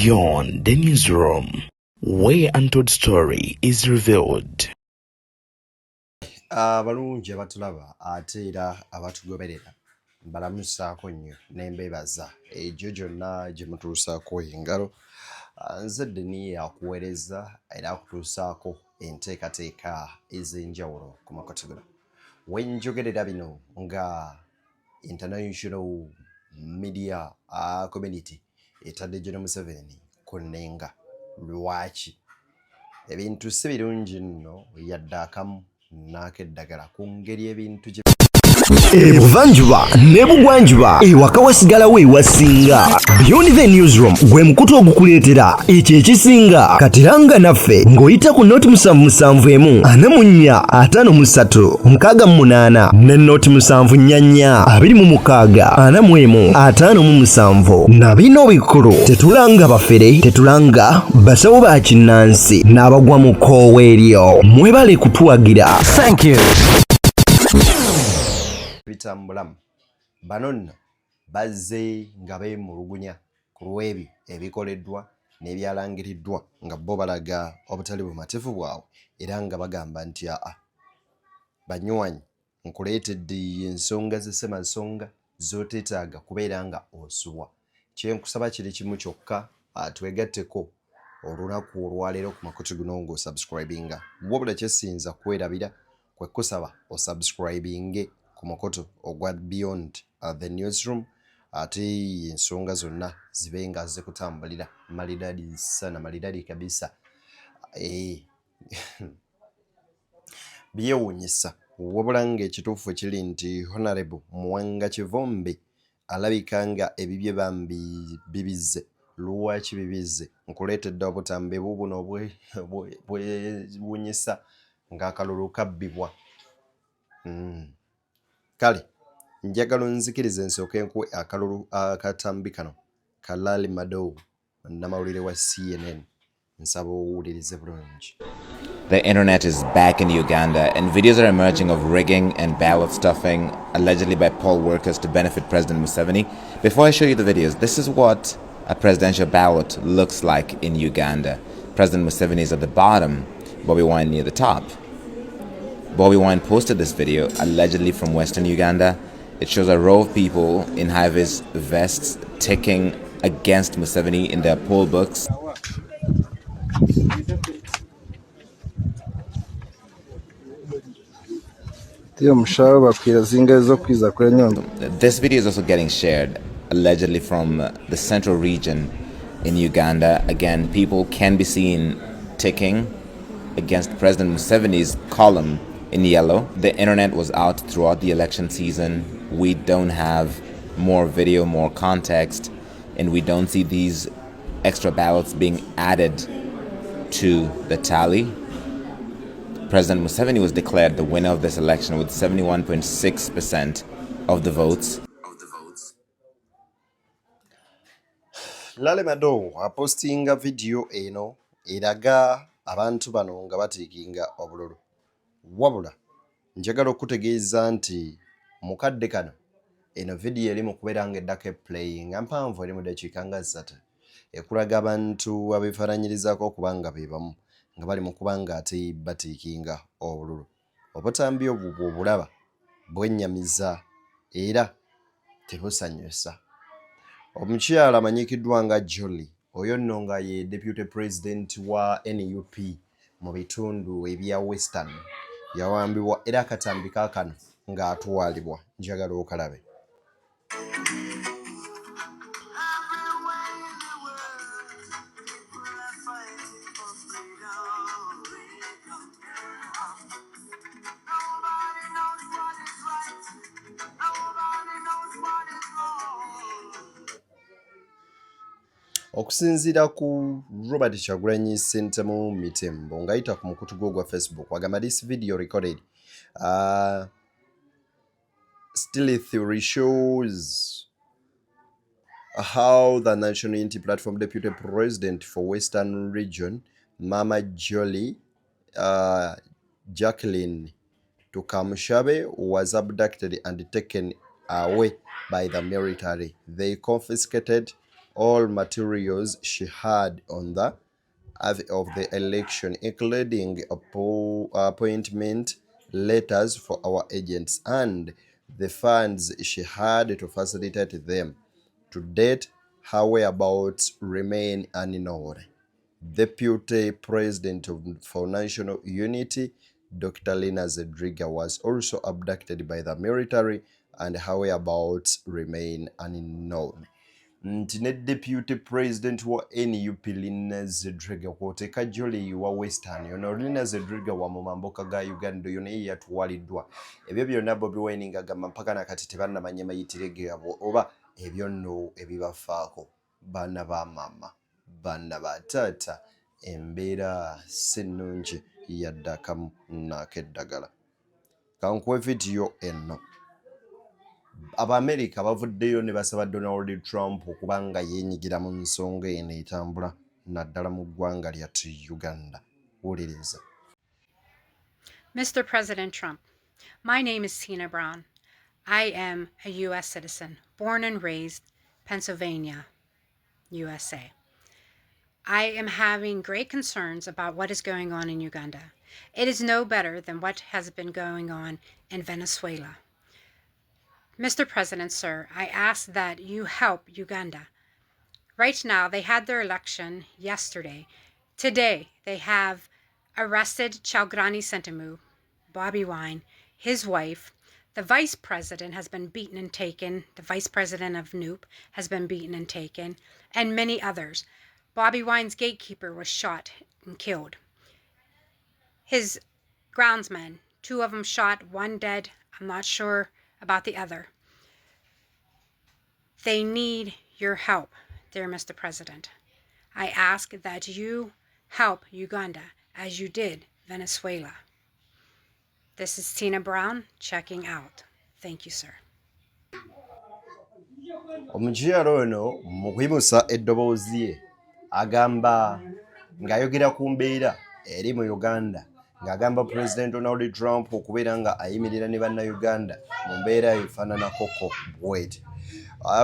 Beyond the newsroom, where untold story is revealed. Abalungi abatulaba ate era abatugoberera mbalamusaako nnyo ne mbeebaza egyo gyonna gye mutuusaako engalo. Nze Deni akuweereza era akutuusaako enteekateeka ez'enjawulo ku makoto gano. We njogerera bino nga international media community etadde Gen. Museveni ku nnenga. Lwaki? Ebintu si birungi nno yadde akamu n'akeddagala ku ngeri ebintu gye Ebuvanjuba ne bugwanjuba ewaka wasigalawo ewasinga. Beyond the newsroom gwe mukutu ogukuleetera ekyo ekisinga. Katiranga naffe ng'oyita ku noti 771 44 53 ne noti 744 26 41 na bino bikulu. Tetulanga bafere, tetulanga basawo ba kinnansi n'abagwa mu kkoowa eryo. Mwebale kutuwagira. Thank you. bitambulamu bano nno bazze nga beemulugunya ku lw'ebyo ebikoleddwa n'ebyalangiriddwa nga bo balaga obutali bumativu bwabwe era nga bagamba nti banywanyi nkuleetedde ensonga z'essemansonga z'oteetaaga kubeera nga osubwa. Kyenkusaba kiri kimu kyokka, twegatteko olunaku olwaleero ku makutu guno ng'osubscribinga. Wabula kyesinza kwerabira kwe kusaba osubscribinge ku makoto ogwa Beyond the newsroom ate ensonga zonna zibe nga zikutambulira malidadi sana, malidadi kabisa. Byewuunyisa wabula ng'ekituufu kiri nti Honorable Mwanga Kivombe alabika nga ebibye bambi bibizze. Lwaki bibizze? Nkuleetedde obutambi buno bwewuunyisa ng'akalulu kabbibwa. Kale njagala nzikirize nsooke nkuwe akalulu akatambi kano Kalali Mado nnamawulire wa CNN nsaba owulirize bulungi. The internet is back in Uganda, and videos are emerging of rigging and ballot stuffing, allegedly by poll workers to benefit President Museveni. Before I show you the videos, this is what a presidential ballot looks like in Uganda. President Museveni is at the bottom, Bobi Wine near the top. Bobi Wine posted this video, allegedly from Western Uganda. It shows a row of people in high-vis vests ticking against Museveni in their poll books. This video is also getting shared, allegedly from the central region in Uganda. Again, people can be seen ticking against President Museveni's column in yellow. The internet was out throughout the election season. We don't have more video, more context, and we don't see these extra ballots being added to the tally. President Museveni was declared the winner of this election with 71.6% of the votes. Lale Mado apostinga video eno eraga abantu bano nga batiikinga obululu. Wabula njagala okutegeeza nti mukadde kano eno video eri mu kubeera nga eddako playing mpanvu eri mu dakiika nga 3 ekulaga abantu abeefaananyirizaako okuba nga be bamu nga bali mu kuba nga ate batiikinga obululu. Obutambi obwo bw'obulaba bwennyamiza era tebusanyusa. Omukyala amanyikiddwa nga Jolly oyo nno nga ye Deputy President wa NUP mu bitundu ebya Western yawambibwa era akatambi kaakano ng'atwalibwa. Njagala okalabe. Okusinziira ku Robert Kyagulanyi Ssentamu Mitembo ng'ayita ku mukutu gwe ogwa Facebook agamba this video recorded still theory shows how the National Unity Platform Deputy President for Western Region Mama Jolly Jacqueline Tukamushabe was abducted and taken away by the military. They confiscated all materials she had on the of the election, including appointment letters for our agents and the funds she had to facilitate them. To date, her whereabouts remain unknown. Deputy President for National Unity, Dr. Lina Zedriga, was also abducted by the military and her whereabouts remain unknown. Nti ne Deputy President wa NUP Lina Zedriga kwoteka joli wa Western yono Lina Zedriga wa mumamboka ga Uganda yono yatwaliddwa ebyo byonna Bobi Wine ngagamba mpaka nakati tebannamanya mayitirege abo oba ebyo nno ebibafaako baana ba mama baana ba taata embeera sennungi yadde akamu n'akeddagala. Kankuwe vidiyo enno. Abamerica bavuddeyo ne basaba Donald Trump okubanga yeenyigira mu nsonga eno etambula naddala mu ggwanga lyattu Uganda. Wuliriza. Mr. President Trump, my name is Tina Brown. I am a U.S. citizen, born and raised Pennsylvania, USA. I am having great concerns about what is going on in Uganda. It is no better than what has been going on in Venezuela. Mr. President, sir, I ask that you help Uganda. Right now, they had their election yesterday. Today, they have arrested Chalgrani Sentamu, Bobi Wine, his wife. The vice president has been beaten and taken. The vice president of NUP has been beaten and taken, and many others. Bobi Wine's gatekeeper was shot and killed. His groundsmen, 2 of them shot, 1 dead. I'm not sure about the other. They need your help, dear Mr. President. I ask that you help Uganda as you did Venezuela. This is Tina Brown checking out. Thank you, sir. Omukyala ono mu kwimusa eddoboozi ye agamba ng'ayogera ku mbeera eri mu Uganda ng'agamba President Donald Trump okubeera nga ayimirira ne bannayuganda mu mbeera efaananako bw'eti.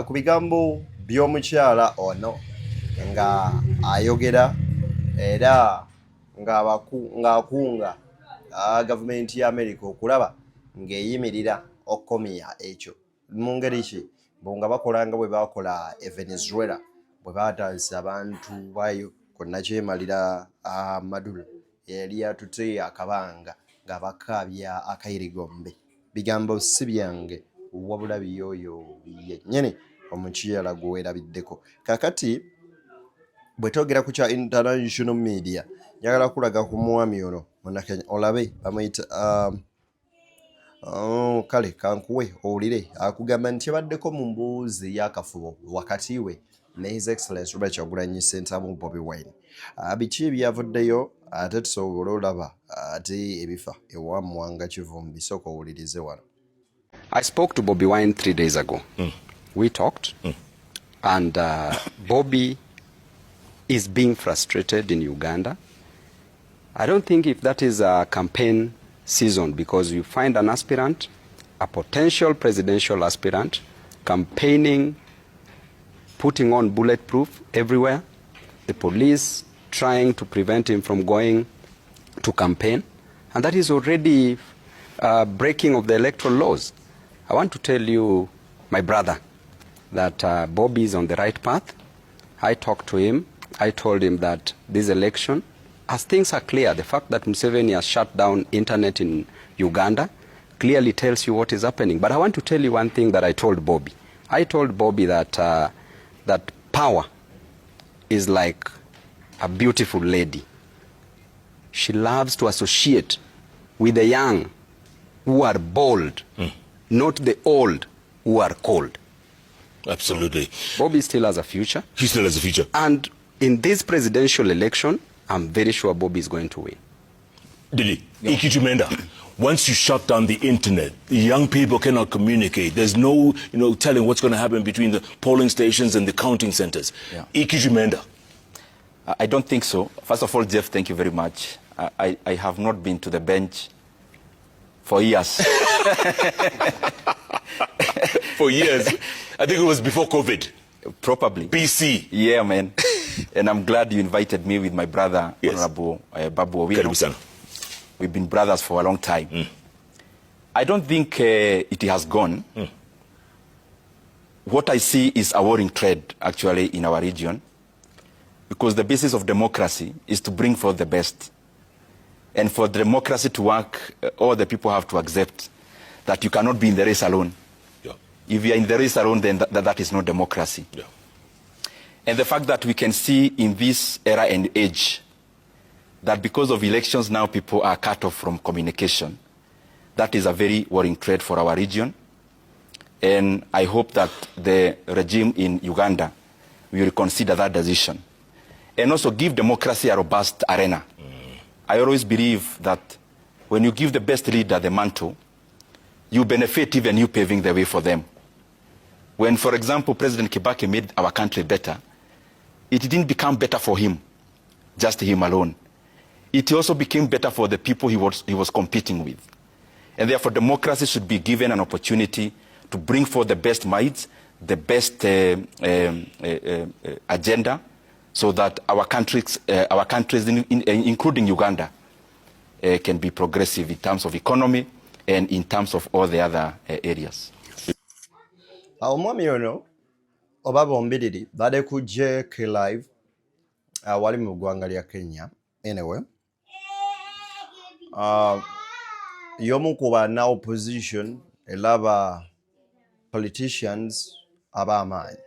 Ku bigambo by'omukyala ono nga ayogera era ng'akunga gavumenti ya America okulaba ng'eyimirira okukomya ekyo mu ngeri ki nga bakola nga bwe bakola e Venezuela bwe baataasa abantu bayo konna kyemalira Maduro yali yatutte akabanga nga bakaabya akayirigombe. Bigambo si byange wabula biyooyo yennyini omukyala gwe weerabiddeko. Kakati bwe twogera ku kya international media njagala kulaga ku mwami ono Munnakenya olabe bamuyita kale kankuwe owulire akugamba nti yabaddeko mu mbuuzi y'akafubo wakati we ne His Excellency Robert Kyagulanyi Ssentamu Bobi Wine. Biki ebyavuddeyo ate tusobole olaba ate ebifa ewammwanga kivumbi sooka owulirize wano. I spoke to Bobi Wine 3 days ago. We talked and Bobi is being frustrated in Uganda. I don't think if that is a campaign season, because you find an aspirant, a potential presidential aspirant, campaigning, putting on bulletproof everywhere, the police trying to prevent him from going to campaign, and that is already breaking of the electoral laws. I want to tell you, my brother, that Bobi is on the right path. I talked to him. I told him that this election, as things are clear, the fact that Museveni has shut down internet in Uganda clearly tells you what is happening. But I want to tell you one thing that I told Bobi. I told Bobi that that power is like a beautiful lady. She loves to associate with the young who are bold, not the old who are cold. Absolutely. Bobi still has a future. He still has a future. And in this presidential election, I'm very sure Bobi is going to win. Dili, Ikijumenda, once you shut down the internet, the young people cannot communicate. There's no, telling what's going to happen between the polling stations and the counting centers. Yeah. Ikijumenda. I don't think so. First of all, Jeff, thank you very much. I have not been to the bench for years. For years. I think it was before COVID. Probably. BC. Yeah, man. And I'm glad you invited me with my brother, Yes. Honorable Bobi Wine. Karibu sana. We've been brothers for a long time. I don't think it has gone. What I see is a warring trade, actually, in our region, because the basis of democracy is to bring forth the best. And for democracy to work, all the people have to accept that you cannot be in the race alone. Yeah. If you are in the race alone, then that is not democracy. Yeah. And the fact that we can see in this era and age that because of elections now people are cut off from communication, that is a very worrying trend for our region. And I hope that the regime in Uganda will consider that decision. And also give democracy a robust arena. I always believe that when you give the best leader the mantle, you benefit even you paving the way for them. When, for example, President Kibaki made our country better, it didn't become better for him, just him alone. It also became better for the people he was competing with. And therefore, democracy should be given an opportunity to bring forth the best minds, the best agenda, so that our countries including Uganda, can be progressive in terms of economy and in terms of all the other areas. Omwami ono oba bombiriri bade kujje ke live wali mu ggwanga lya Kenya. Anyway, y'omu ku bana opposition elaba politicians ab'amaanyi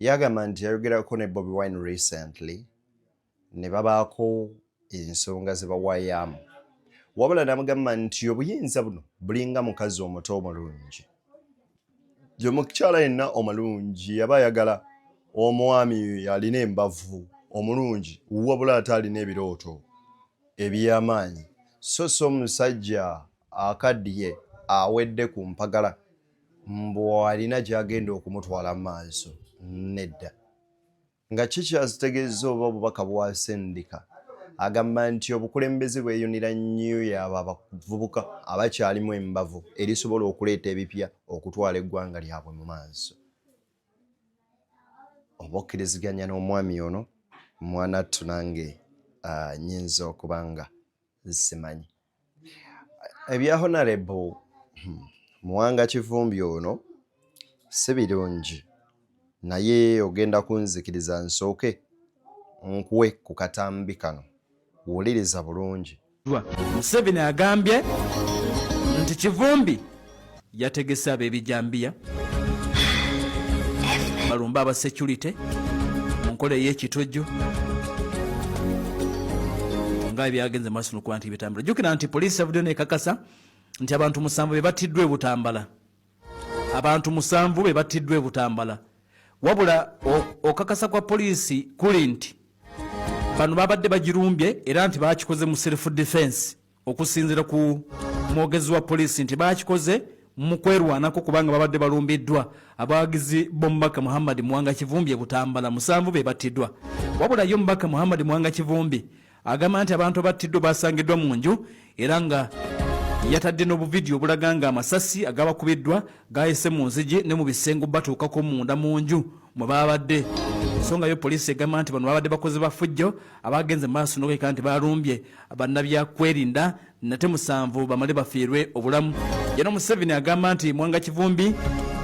yagamba nti yayogerako ne Bobi Wine recently ne babaako ensonga ze bawaayamu, wabula namugamba nti obuyinza buno bulinga mukazi omuto omulungi. Omukyala yenna omulungi yaba ayagala omwami alina embavu omulungi, wabula ate alina ebirooto eby'amaanyi. So omusajja akaddiye awedde ku mpagala mbu alina gy'agenda okumutwala mu maaso. Nedda. Nga kikyazitegeeza oba obubaka bwasendika, agamba nti obukulembeze bweyunira nnyo yabo abavubuka abakyalimu embavu erisobola okuleeta ebipya okutwala eggwanga lyabwe mu maaso. Oba okkiriziganya n'omwami ono mwana ttu nange nnyinza okuba nga simanyi. Ebya Honorable Muwanga Kivumbi ono si birungi, naye ogenda kunzikiriza nsooke nkuwe ku katambi kano wuliriza bulungi. Museveni agambye nti Kivumbi yategese ab'ebijambiya balumba aba security mu nkola ey'ekitojo nga ebyagenze maaso n'okuba nti bitambula. Jjukira nti poliisi yavuddeyo n'ekakasa nti abantu 7 be battiddwa e Butambala. Abantu 7 be battiddwa e Butambala. Wabula okakasa kwa poliisi kuli nti bano babadde bagirumbye era nti bakikoze mu self defense, okusinziira ku mwogezi wa poliisi nti bakikoze mu kwerwanako kubanga babadde balumbiddwa abawagizi b'omubaka Muhammad Muwanga Kivumbi e Butambala. 7 be battiddwa. Wabula yo omubaka Muhammad Muwanga Kivumbi agamba nti abantu battiddwa basangiddwa mu nju era nga yatadde n'obuvidiyo obulaga nga amasasi agabakubiddwa gayise mu nzigi ne mu bisengo batuukako munda mu nju mwe babadde. Ensonga yo poliisi egamba nti bano babadde bakoze bafujjo abagenze maaso n'okweka nti balumbye bannabyakwerinda nate 7 bamale bafiirwe obulamu. Yano Museveni agamba nti Muwanga Kivumbi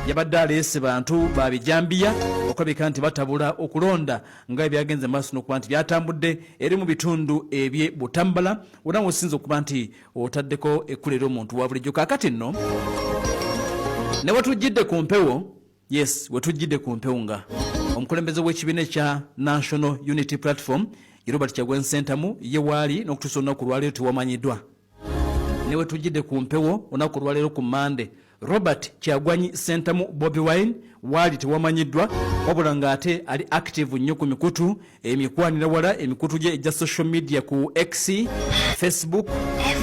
yabadde aleese bantu babijambiya okulabika nti batabula okulonda nga ebyagenze maaso n'okuba nti byatambudde eri mu bitundu ebye Butambala onawo osinza okuba nti otaddeko ekkulira omuntu wa bulijjo. Kaakati nno ne wetujjidde ku mpewo, yes wetujjidde ku mpewo nga omukulembeze w'ekibiina ekya National Unity Platform Robert Kyagulanyi Ssentamu ye waali n'okutuusa olunaku lwaleero tewamanyiddwa. Ne wetujjidde ku mpewo olunaku lwaleero ku Mande Robert Kyagulanyi Ssentamu Bobi Wine waali tewamanyiddwa, wabula ng'ate ali active nnyo ku mikutu emikwanira wala emikutu gye egya social media ku X, Facebook,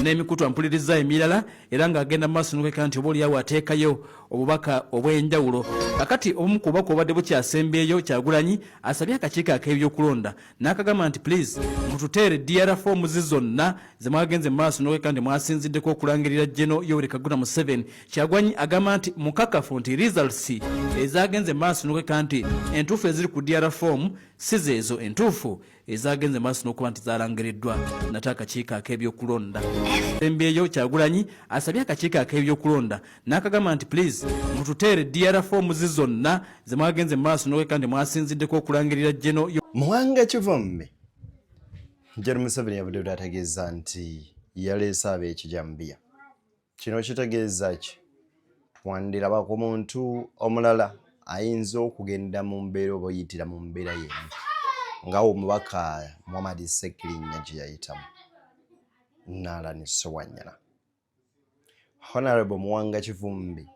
n'emikutu ampuliriza emirala era ng'agenda mu maaso n'okweka nti oba oliawo ateekayo obubaka obw'enjawulo. Kakati obumu ku bubaka obadde bukyasembeeyo Kyagulanyi asabye akakiiko ak'ebyokulonda n'akagamba nti please mututeere DR forms zonna ze mwagenze mu maaso n'okweka nti mwasinziddeko okulangirira General Yoweri Kaguta Museveni. Kyagulanyi agamba nti mukakafu nti results ezagenze mu maaso n'okweka nti entuufu eziri ku DR form si zeezo entuufu ezagenze mu maaso n'okuba nti zaalangiriddwa nate akakiiko ak'ebyokulonda. Embeeyo Kyagulanyi asabye akakiiko ak'ebyokulonda n'akagamba nti please mututeere DR forms zonna ze mwagenze mu maaso n'okweka nti mwasinziddeko okulangirira General Muwanga Kivumbi General Museveni yavudde ategeeza nti yaleese ab'ekijambiya. Kino kitegeeza ki? Twandiraba ku muntu omulala ayinza okugenda mu mbeera oba oyitira mu mbeera yenna ng'awo omubaka Muhammad Ssekirinnya gye yayitamu Naalani Sowanyana. Honorable Muwanga Kivumbi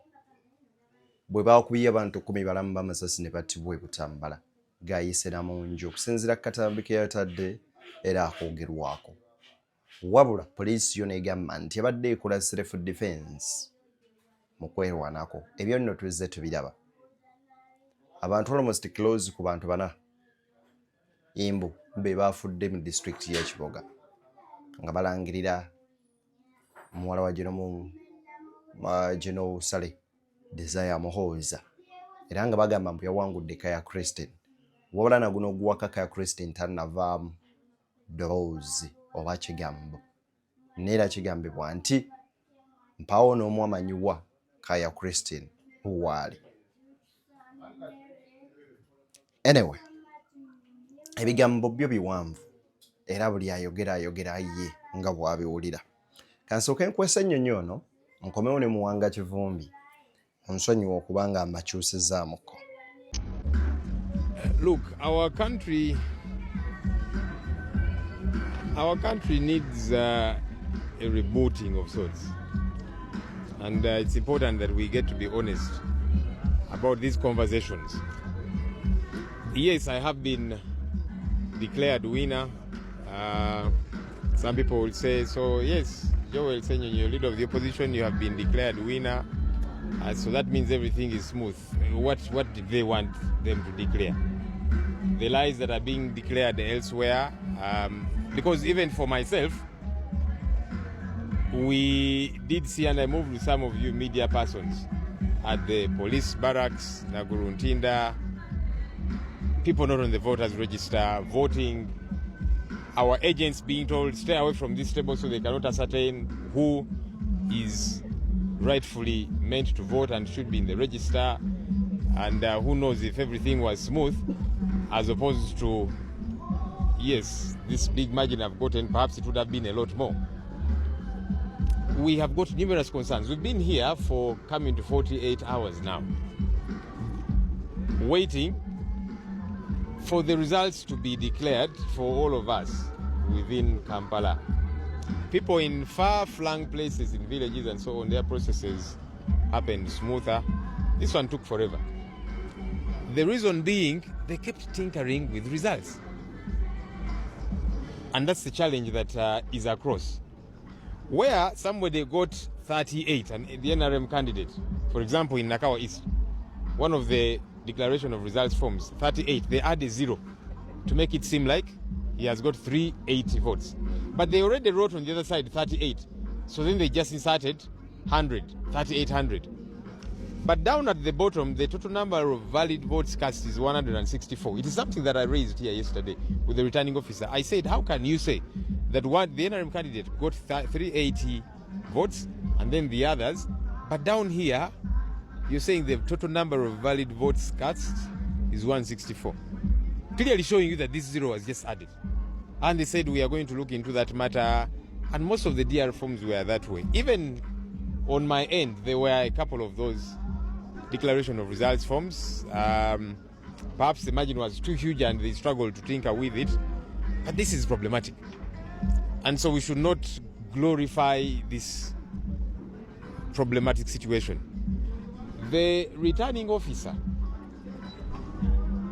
bwe baakubye abantu 10 balamu b'amasasi ne battibwa e Butambala gayise na mu nju okusinziira ku katambi ke yatadde era akoogerwako. Wabula poliisi yo negamba nti yabadde ekola self defense mu kwerwanako. Ebyo nno tuzze tubiraba. Abantu almost close ku bantu 4 Imbu be baafudde mu district ya Kiboga nga balangirira muwala wa General Sale Desire Muhooza era nga bagamba mbu yawangudde Kaya Christine. Wabula na guno guwaka Kaya Christine tannavaamu ddoboozi oba kigambo neera kigambibwa nti mpaawo n'omu amanyiwa Kaya Christine waali. Anyway, ebigambo byo biwanvu era buli ayogera ye nga bw'abiwulira. Kansooke nkwesa ennyonyi ono nkomewo ne Muwanga Kivumbi onsonyiwa okubanga mbakyusizaamuko. Look, our country needs a rebooting of sorts, and it's important that we get to be honest about these conversations. Yes, I have been declared winner. Some people will say, so yes, Joel Senyo, you're leader of the opposition, you have been declared winner. So that means everything is smooth. What did they want them to declare? The lies that are being declared elsewhere. Because even for myself, we did see, and I moved with some of you media persons, at the police barracks, Naguruntinda, people not on the voters register, voting, our agents being told stay away from this table so they cannot ascertain who is rightfully meant to vote and should be in the register, and who knows if everything was smooth, as opposed to, yes, this big margin I've gotten, perhaps it would have been a lot more. We have got numerous concerns. We've been here for coming to 48 hours now, waiting for the results to be declared for all of us within Kampala. People in far-flung places, in villages and so on, their processes happened smoother. This one took forever. The reason being, they kept tinkering with results. And that's the challenge that is across. Where somebody got 38, and the NRM candidate, for example, in Nakawa East, one of the declaration of results forms, 38, they add a 0 to make it seem like he has got 380 votes. But they already wrote on the other side 38. So then they just inserted 100, 3,800. But down at the bottom, the total number of valid votes cast is 164. It is something that I raised here yesterday with the returning officer. I said, how can you say that the NRM candidate got 380 votes and then the others, but down here, you're saying the total number of valid votes cast is 164. Clearly showing you that this 0 was just added. And they said, we are going to look into that matter. And most of the DR forms were that way. Even on my end, there were a couple of those declaration of results forms. Perhaps the margin was too huge and they struggled to tinker with it. But this is problematic. And so we should not glorify this problematic situation. The returning officer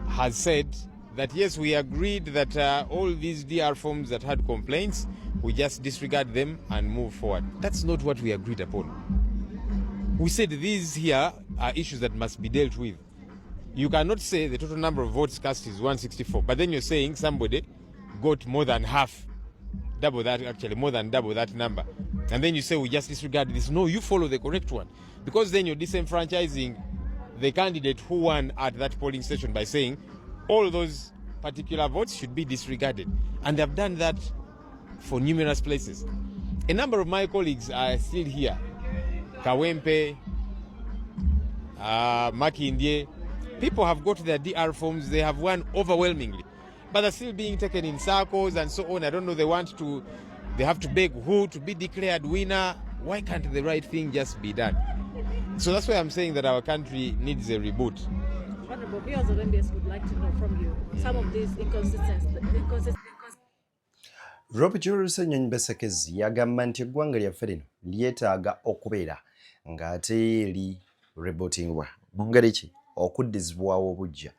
has said that yes, we agreed that all these DR forms that had complaints we just disregard them and move forward. That's not what we agreed upon. We said these here are issues that must be dealt with. You cannot say the total number of votes cast is 164, but then you're saying somebody got more than half, double that, actually more than double that number, and then you say we just disregard this. No, you follow the correct one, because then you're disenfranchising the candidate who won at that polling station by saying all those particular votes should be disregarded, and they've done that for numerous places. A number of my colleagues are still here. Kawempe, Makindye, people have got their DR forms, they have won overwhelmingly, but they're still being taken in circles and so on. I don't know, they have to beg who to be declared winner. Why can't the right thing just be done? So that's why I'm saying that our country needs a reboot. Honorable, we as Olympians would like to know from you some of these inconsistencies. Robert Jules Nyonyi Besekezi yagamba nti eggwanga lyaffe lino lyetaaga okubeera ng'ate rebootingwa mu ngeri ki okuddizibwawo obujja.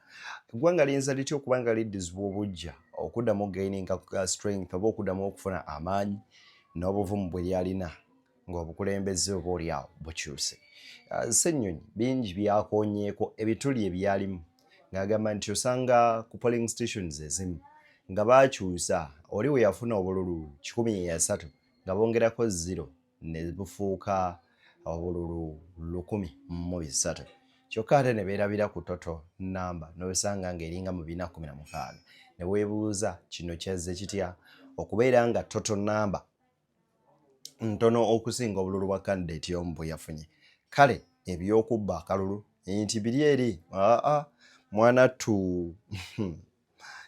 Eggwanga liyinza litya okuba nga liddizibwa obujja okuddamu gaining strength oba okuddamu okufuna amaanyi n'obuvumu bwe lyalina ng'obukulembeze oba oliawo bukyuse. Ssenyonyi bingi byakoonyeeko ebituli ebyalimu ng'agamba nti osanga ku polling stations ezimu nga baakyusa oli we yafuna obululu 130 nga bongerako 0 ne bufuuka obululu 130. Kyokka ate ne beerabira ku toto namba n'osanga ng'eringa mu 416 ne weebuuza kino kyazze kitya okubeera nga toto namba ntono okusinga obululu bwa candidate y'omu bwe yafunye. Kale ebyokubba akalulu nti biri eri mwana tu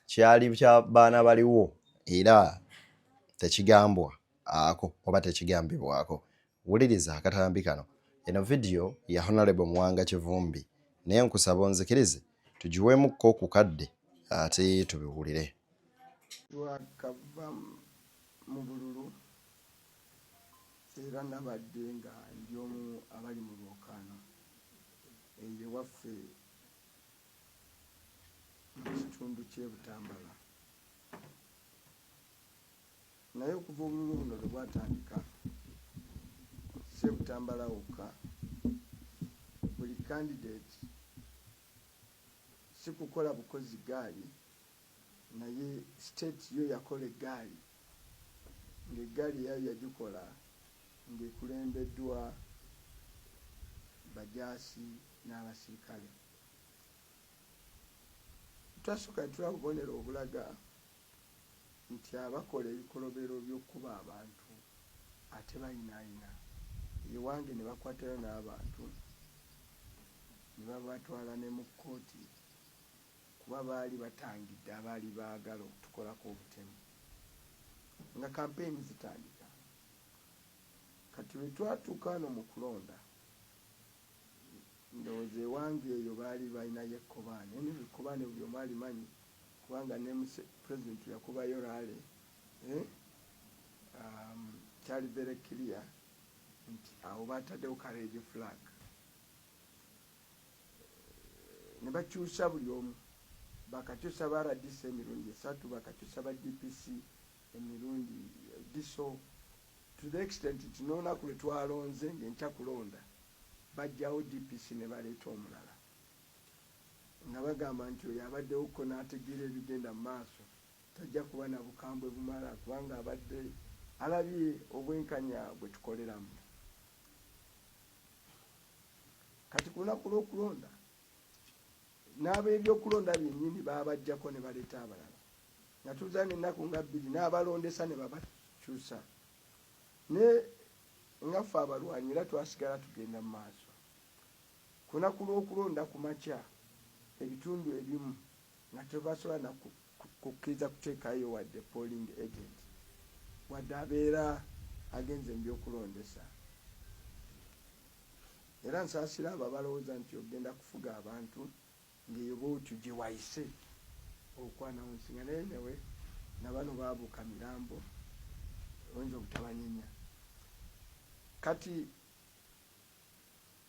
kyali kya baana baliwo era tekigambwa ako oba tekigambibwako. Wuliriza akatambi kano. Eno video ya Honorable Mwanga Kivumbi naye nkusaba onzikirize tugiweemukko ku kadde ate tubiwulire. Twakava mu bululu era nabadde nga ndi omu abali mu lwokaano eyo waffe mu kitundu ky'e Butambala. Naye okuva obululu buno lwe bwatandika si e Butambala wokka, buli candidate si kukola bukozi gaali naye state yo yakola eggaali ng'eggaali yayo yagikola ng'ekulembeddwa bajaasi n'abasirikale. Twasooka netulaba obubonero obulaga nti abakola ebikolobero by'okkuba abantu ate bayinaayina ewange ne bakwatayo n'abantu ne babatwala ne mu kkooti kuba baali batangidde abaali baagala okutukolako obutemu nga kampeyini zitandika. Kati bwe twatuuka wano mu kulonda ndowooza ewange eyo baali balinayo ekkobaane naye ekkobaane buli omu alimanyi kubanga ne pulezidenti yakubayo raale kyali very clear nti awo baataddewo kaleegi flag ne bakyusa buli omu bakakyusa ba RDC emirundi 3 bakakyusa ba DPC emirundi diso to the extent nti n'olunaku lwe twalonze ng'enkya kulonda bajjawo DPC ne baleeta omulala nga bagamba nti oyo abaddewo ko n'ategeera ebigenda mu maaso tajja kuba na bukambwe bumala kubanga abadde alabye obwenkanya bwe tukoleramu. Kati ku lunaku lw'okulonda n'ab'ebyokulonda byennyini baabajjako ne baleeta abalala nga tuza n'ennaku nga 2 n'abalondesa ne babakyusa ne nga ffe abalwanyi era twasigala tugenda mu maaso. Ku lunaku lw'okulonda ku makya ebitundu ebimu nga tebasobola na kukkiriza kuteekayo wadde polling agent wadde abeera agenze mu byokulondesa. Era nsaasira abo abalowooza nti ogenda kufuga abantu ng'eyo bwotyo gye wayise okwanawunsinga naye newe na bano baabuuka mirambo oyinza obutabanyenya. Kati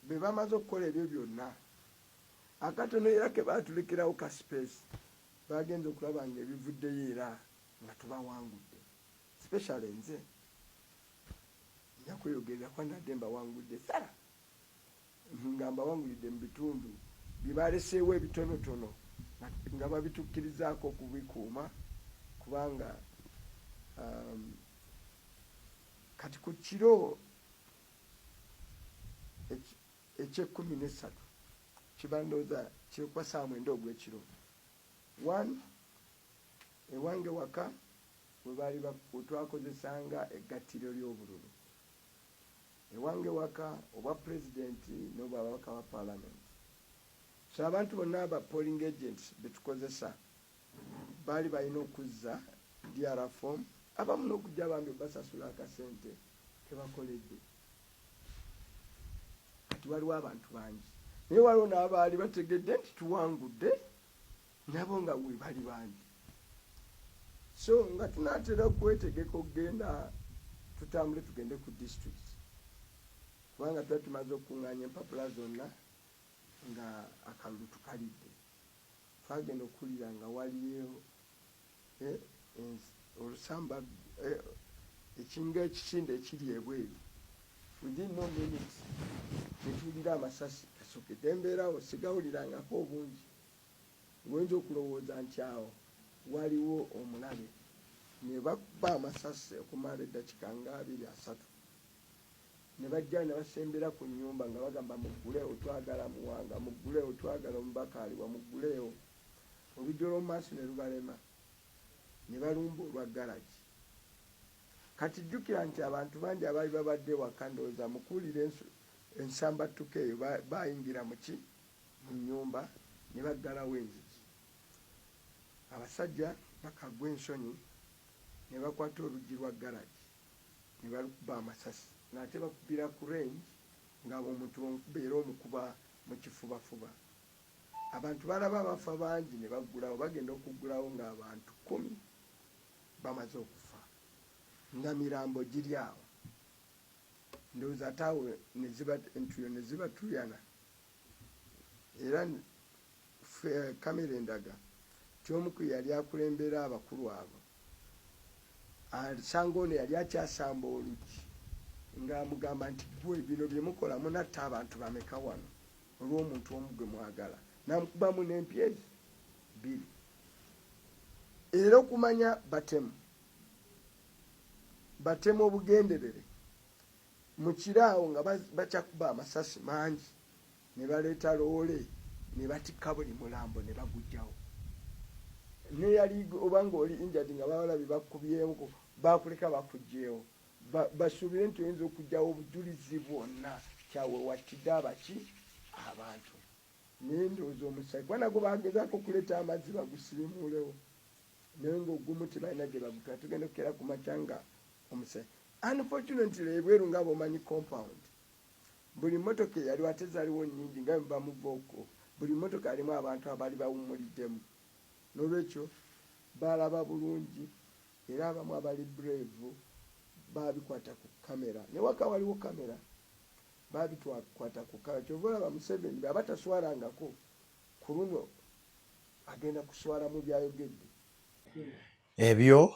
be bamaze okukola ebyo byonna akatono era ke baatulekerawo ka space bagenza okulaba nga ebivuddeyo era nga tubawangudde. especially nze nja kweyogererako nadde mbawangudde sala nga mbawangulidde mu bitundu bibaleseewo ebitonotono nga babitukkirizaako okubikuuma kubanga kati ku kiro ekye13 kibandooza kirikwa saa 9 ogw'ekiro 1 ewange waka wetwakozesanga eggattiro ly'obululu ewange waka obwa pulezidenti n'obwa ababaka ba paalamenti so abantu bonna aba polling agents betukozesa baali balina okuzza dr form abamu n'okujja bambi basasula akasente kebakoledde kati waliwo abantu bangi naye waliwo n'abaali bategedde nti tuwangudde nabo nga we bali bangi so nga tunaatera okwetegeka okugenda tutambule tugende ku district kubanga tuba tumaze okukuŋŋaanya empapula zonna nga akalulu tukalidde twagenda okuwulira nga waliyo olusamba ekinga ekisinde ekiri ebweru within no minutes netuwulira amasasi kasookedde embeerawo sigawulirangako obungi wenza okulowooza nti awo waliwo omulabe ne bakuba amasasi okumala eddakiika nga 2-3 ne bajja ne basembera ku nnyumba nga bagamba mugguleewo twagala muwanga mugguleewo twagala omubakaaliwa mugguleewo olujja olw'omu maaso ne lubalema ne balumba olwa galagi kati jjukira nti abantu bangi abaali babadde waka ndowooza mukuwulira ensambattuka eyo bayingira muki mu nnyumba ne baggalawo enzigi abasajja bakagwa ensonyi ne bakwata oluggi lwa galagi ne balukuba amasasi ng'ate bakubira ku range ng'omuntu omukubeera omukuba mu kifubafuba abantu balaba bafa bangi ne baggulawo bagenda okuggulawo ng'abantu 10 bamaze okufa nga mirambo giri awo ndowooza ate awo entuyo ne zibatuyana era kamera endaga tyomuku yali akulembera abakulu abo asanga ono yali akyasamba oluggi ng'amugamba nti gwe bino bye mukola munatta abantu bameka wano olw'omuntu omu gwe mwagala namukubamu n'empyezi 2 era okumanya batemu obugenderere mu kiraawo nga bakyakuba amasasi mangi ne baleeta loole ne batikka buli mulambo ne bagujjawo neyali obanga oli injadi nga bawalabi bakubyeko bakuleka bakugjeewo basuubire nti oyinza okugjawo obujulizi bwonna kyawe wattidde abaki abantu naye ndowooza omusaayi kuba nagwo bagezaako okuleeta amazzi bagusirimuulewo naye ngaogumu tebalina gye bagutwala tugenda okukera ku makya nga omusaayi unfortunately ebweru nga bomanyi compound buli mmotoka eyali ate zaaliwo nnyingi nga bwe bamuvaoko buli mmotoka alimu abantu abaali bawumuliddemu n'olwekyo balaba bulungi era abamu abali brave babikwata ku kamera ne waka waliwo kamera babitwakwata ku kamera kyova olaba Museveni baba taswalangako ku luno agenda kuswala mu byayogedde. Ebyo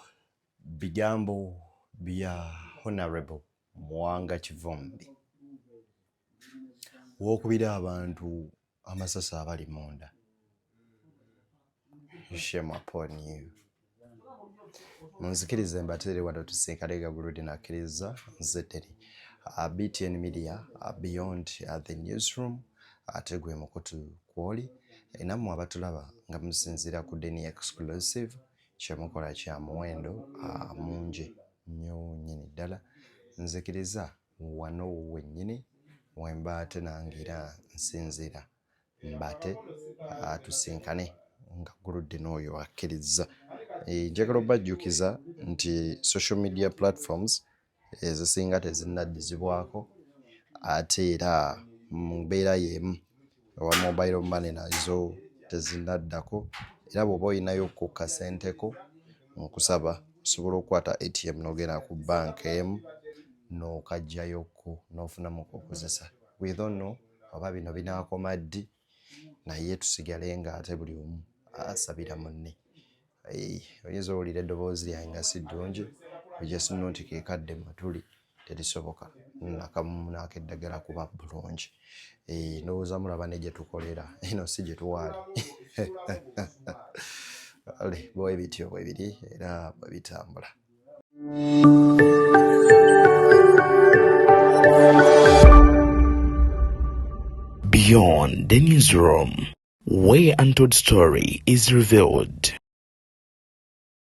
bigambo bya Honorable Mwanga Kivumbi wokubira abantu amasasi abali munda. Shame upon you. Munzikirize mbatere wano tusinkane Buludi nakkiriza nzeteri BTN Media beyond the newsroom ate gwe mukutu kwoli namwe abatulaba nga musinzira ku Deni exclusive kyemukola kya muwendo mungi nnyo nnyini ddala nzikiriza wano wennyini wembaate nangira nsinzira mbate tusinkane nga Buludi n'oyo akkiriza. Njagala obajjukiza nti social media platforms ezisinga tezinnaddizibwako ate era mu mbeera y'emu owa mobile money nazo tezinnaddako era bw'oba olinayo ku kasenteko nkusaba osobola okukwata ATM n'ogenda ku banka emu n'okaggyayoko n'ofunamu okukozesa. We don't know oba bino binaakoma ddi naye tusigale nga ate buli omu asabira munne. Oyinza owulira eddoboozi lyange nga si ddungi just not kekadde matuli terisoboka nakamu nakeddagala kuba bulungi ndowooza mulaba ne gye tukolera eno si gye tuwaali bwe bityo bwe biri era bwe bitambula. Beyond the newsroom, where untold story is revealed.